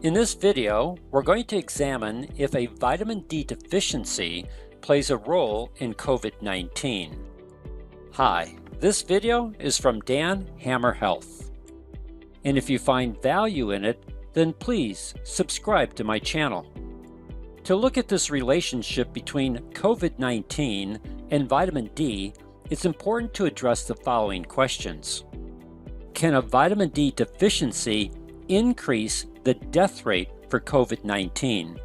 In this video, we're going to examine if a vitamin D deficiency plays a role in COVID-19. Hi, this video is from Dan Hammer Health. And if you find value in it, then please subscribe to my channel. To look at this relationship between COVID-19 and vitamin D, it's important to address the following questions. Can a vitamin D deficiency increase the death rate for COVID-19?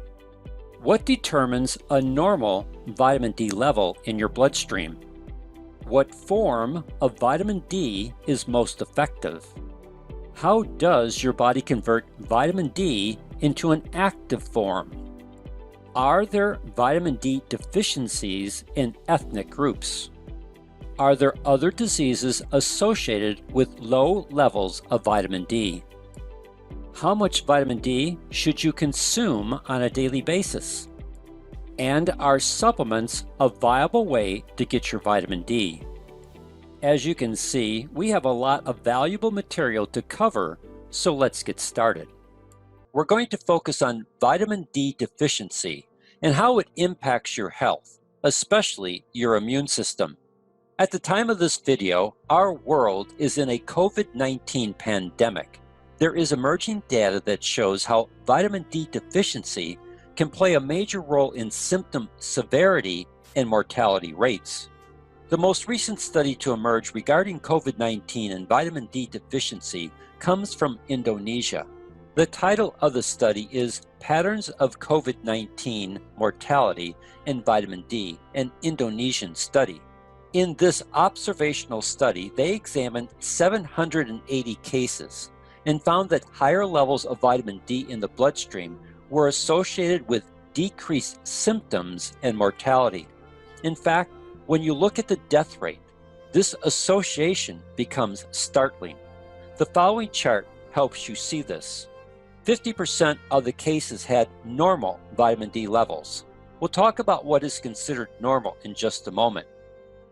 What determines a normal vitamin D level in your bloodstream? What form of vitamin D is most effective? How does your body convert vitamin D into an active form? Are there vitamin D deficiencies in ethnic groups? Are there other diseases associated with low levels of vitamin D? How much vitamin D should you consume on a daily basis? And are supplements a viable way to get your vitamin D? As you can see, we have a lot of valuable material to cover, so let's get started. We're going to focus on vitamin D deficiency and how it impacts your health, especially your immune system. At the time of this video, our world is in a COVID-19 pandemic. There is emerging data that shows how vitamin D deficiency can play a major role in symptom severity and mortality rates. The most recent study to emerge regarding COVID-19 and vitamin D deficiency comes from Indonesia. The title of the study is Patterns of COVID-19 Mortality and Vitamin D, an Indonesian study. In this observational study, they examined 780 cases and found that higher levels of vitamin D in the bloodstream were associated with decreased symptoms and mortality. In fact, when you look at the death rate, this association becomes startling. The following chart helps you see this. 50% of the cases had normal vitamin D levels. We'll talk about what is considered normal in just a moment.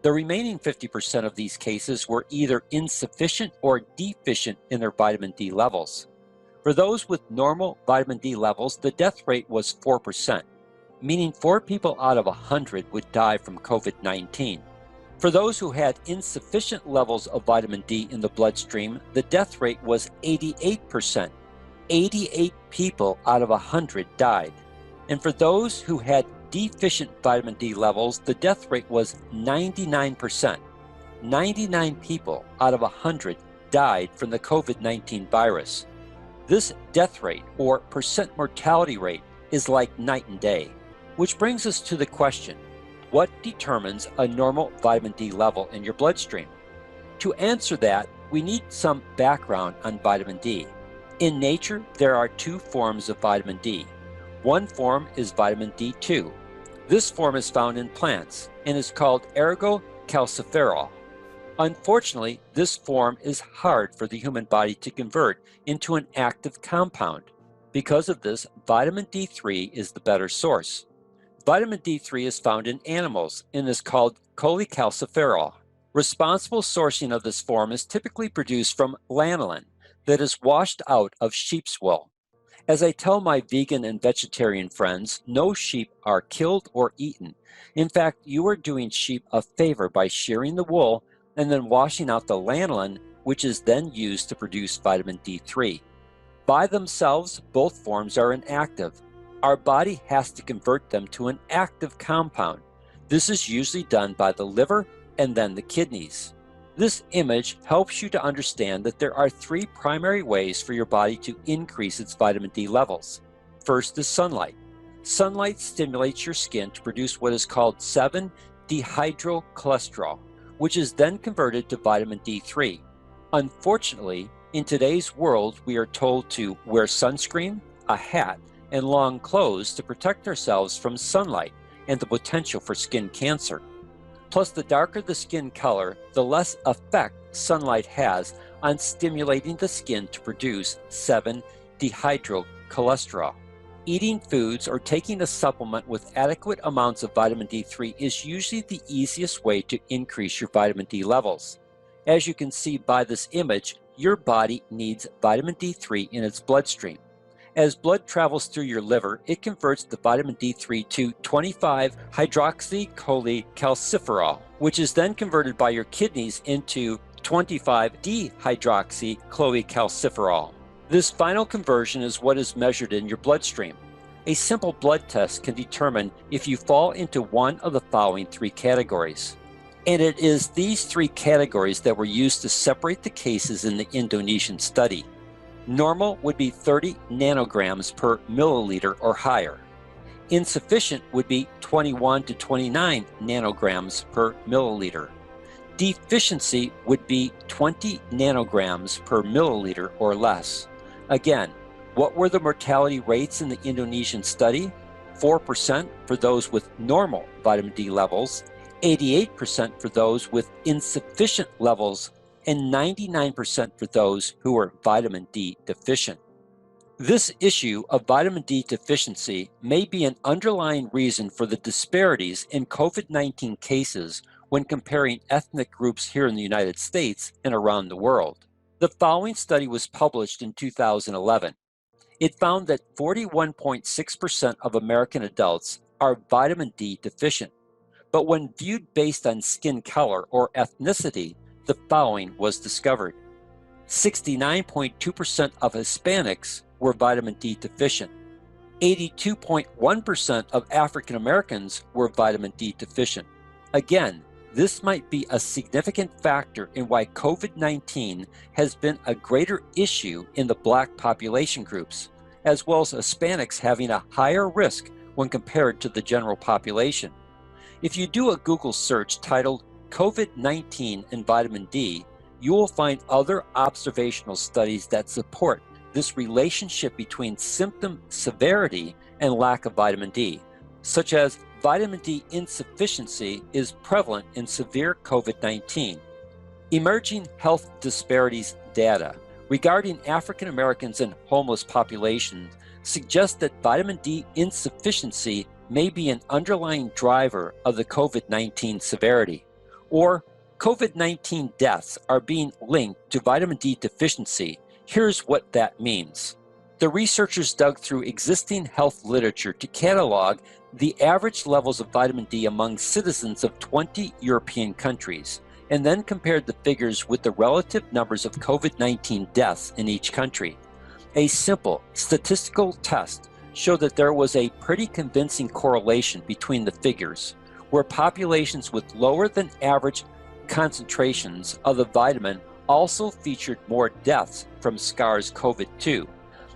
The remaining 50% of these cases were either insufficient or deficient in their vitamin D levels. For those with normal vitamin D levels, the death rate was 4%, meaning 4 people out of 100 would die from COVID-19. For those who had insufficient levels of vitamin D in the bloodstream, the death rate was 88%. 88 people out of 100 died. And for those who had deficient vitamin D levels, the death rate was 99%. 99 people out of 100 died from the COVID-19 virus. This death rate, or percent mortality rate, is like night and day. Which brings us to the question, what determines a normal vitamin D level in your bloodstream? To answer that, we need some background on vitamin D. In nature, there are 2 forms of vitamin D. One form is vitamin D2. This form is found in plants and is called ergocalciferol. Unfortunately, this form is hard for the human body to convert into an active compound. Because of this, vitamin D3 is the better source. Vitamin D3 is found in animals and is called cholecalciferol. Responsible sourcing of this form is typically produced from lanolin that is washed out of sheep's wool. As I tell my vegan and vegetarian friends, no sheep are killed or eaten. In fact, you are doing sheep a favor by shearing the wool and then washing out the lanolin, which is then used to produce vitamin D3. By themselves, both forms are inactive. Our body has to convert them to an active compound. This is usually done by the liver and then the kidneys. This image helps you to understand that there are 3 primary ways for your body to increase its vitamin D levels. First is sunlight. Sunlight stimulates your skin to produce what is called 7-dehydrocholesterol, which is then converted to vitamin D3. Unfortunately, in today's world, we are told to wear sunscreen, a hat, and long clothes to protect ourselves from sunlight and the potential for skin cancer. Plus, the darker the skin color, the less effect sunlight has on stimulating the skin to produce 7-dehydrocholesterol. Eating foods or taking a supplement with adequate amounts of vitamin D3 is usually the easiest way to increase your vitamin D levels. As you can see by this image, your body needs vitamin D3 in its bloodstream. As blood travels through your liver, it converts the vitamin D3 to 25-hydroxycholecalciferol, which is then converted by your kidneys into 25-dehydroxycholecalciferol. This final conversion is what is measured in your bloodstream. A simple blood test can determine if you fall into one of the following three categories. And it is these three categories that were used to separate the cases in the Indonesian study. Normal would be 30 nanograms per milliliter or higher. Insufficient would be 21 to 29 nanograms per milliliter. Deficiency would be 20 nanograms per milliliter or less. Again, what were the mortality rates in the Indonesian study? 4% for those with normal vitamin D levels, 88% for those with insufficient levels, and 99% for those who were vitamin D deficient. This issue of vitamin D deficiency may be an underlying reason for the disparities in COVID-19 cases when comparing ethnic groups here in the United States and around the world. The following study was published in 2011. It found that 41.6% of American adults are vitamin D deficient. But when viewed based on skin color or ethnicity, the following was discovered. 69.2% of Hispanics were vitamin D deficient. 82.1% of African Americans were vitamin D deficient. Again, this might be a significant factor in why COVID-19 has been a greater issue in the Black population groups, as well as Hispanics having a higher risk when compared to the general population. If you do a Google search titled COVID-19 and vitamin D, you will find other observational studies that support this relationship between symptom severity and lack of vitamin D, such as vitamin D insufficiency is prevalent in severe COVID-19. Emerging health disparities data regarding African Americans and homeless populations suggest that vitamin D insufficiency may be an underlying driver of the COVID-19 severity, or COVID-19 deaths are being linked to vitamin D deficiency. Here's what that means. The researchers dug through existing health literature to catalog the average levels of vitamin D among citizens of 20 European countries, and then compared the figures with the relative numbers of COVID-19 deaths in each country. A simple statistical test showed that there was a pretty convincing correlation between the figures, where populations with lower than average concentrations of the vitamin also featured more deaths from SARS-CoV-2.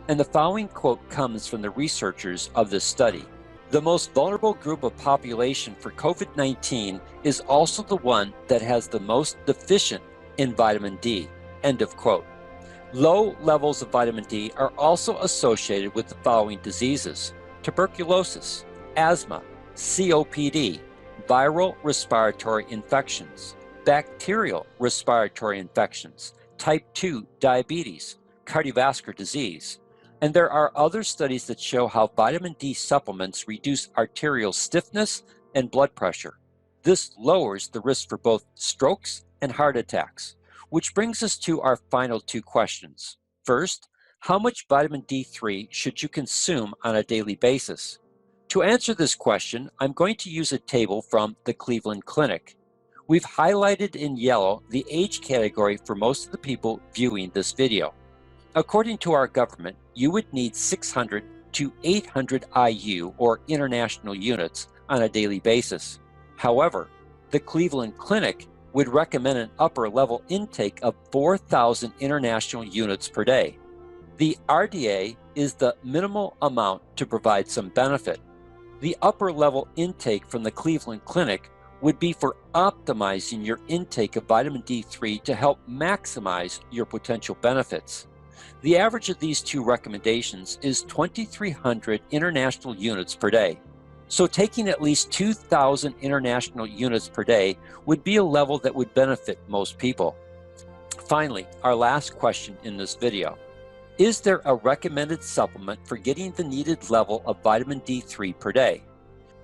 And the following quote comes from the researchers of this study. The most vulnerable group of population for COVID-19 is also the one that has the most deficient in vitamin D. End of quote. Low levels of vitamin D are also associated with the following diseases: tuberculosis, asthma, COPD, viral respiratory infections, bacterial respiratory infections, type 2 diabetes, cardiovascular disease. And there are other studies that show how vitamin D supplements reduce arterial stiffness and blood pressure. This lowers the risk for both strokes and heart attacks, which brings us to our final two questions. First, how much vitamin D3 should you consume on a daily basis? To answer this question, I'm going to use a table from the Cleveland Clinic. We've highlighted in yellow the age category for most of the people viewing this video. According to our government, you would need 600 to 800 IU or international units on a daily basis. However, the Cleveland Clinic would recommend an upper level intake of 4,000 international units per day. The RDA is the minimal amount to provide some benefit. The upper level intake from the Cleveland Clinic would be for optimizing your intake of vitamin D3 to help maximize your potential benefits. The average of these two recommendations is 2,300 international units per day. So taking at least 2,000 international units per day would be a level that would benefit most people. Finally, our last question in this video. Is there a recommended supplement for getting the needed level of vitamin D3 per day?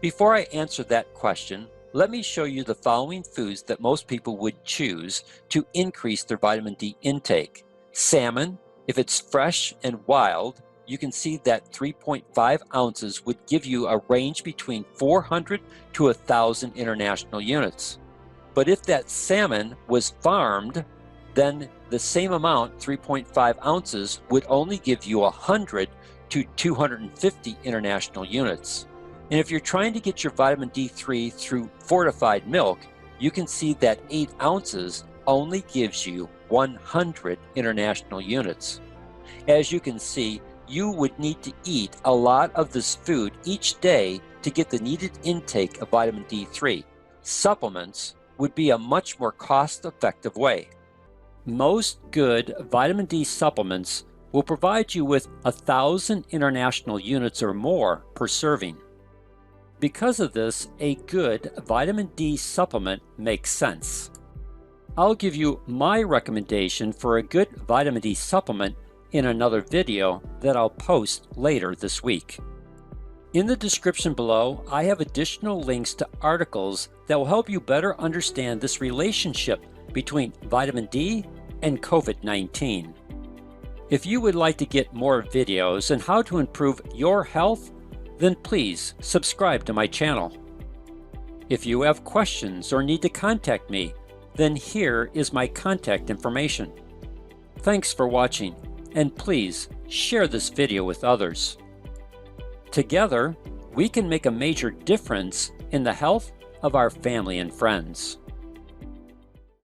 Before I answer that question, let me show you the following foods that most people would choose to increase their vitamin D intake. Salmon, if it's fresh and wild, you can see that 3.5 ounces would give you a range between 400 to 1,000 international units. But if that salmon was farmed, then the same amount, 3.5 ounces, would only give you 100 to 250 international units. And if you're trying to get your vitamin D3 through fortified milk, you can see that 8 ounces only gives you 100 international units. As you can see, you would need to eat a lot of this food each day to get the needed intake of vitamin D3. Supplements would be a much more cost-effective way. Most good vitamin D supplements will provide you with 1,000 international units or more per serving. Because of this, a good vitamin D supplement makes sense. I'll give you my recommendation for a good vitamin D supplement in another video that I'll post later this week. In the description below, I have additional links to articles that will help you better understand this relationship between vitamin D and COVID-19. If you would like to get more videos on how to improve your health, then please subscribe to my channel. If you have questions or need to contact me, then here is my contact information. Thanks for watching, and please share this video with others. Together, we can make a major difference in the health of our family and friends.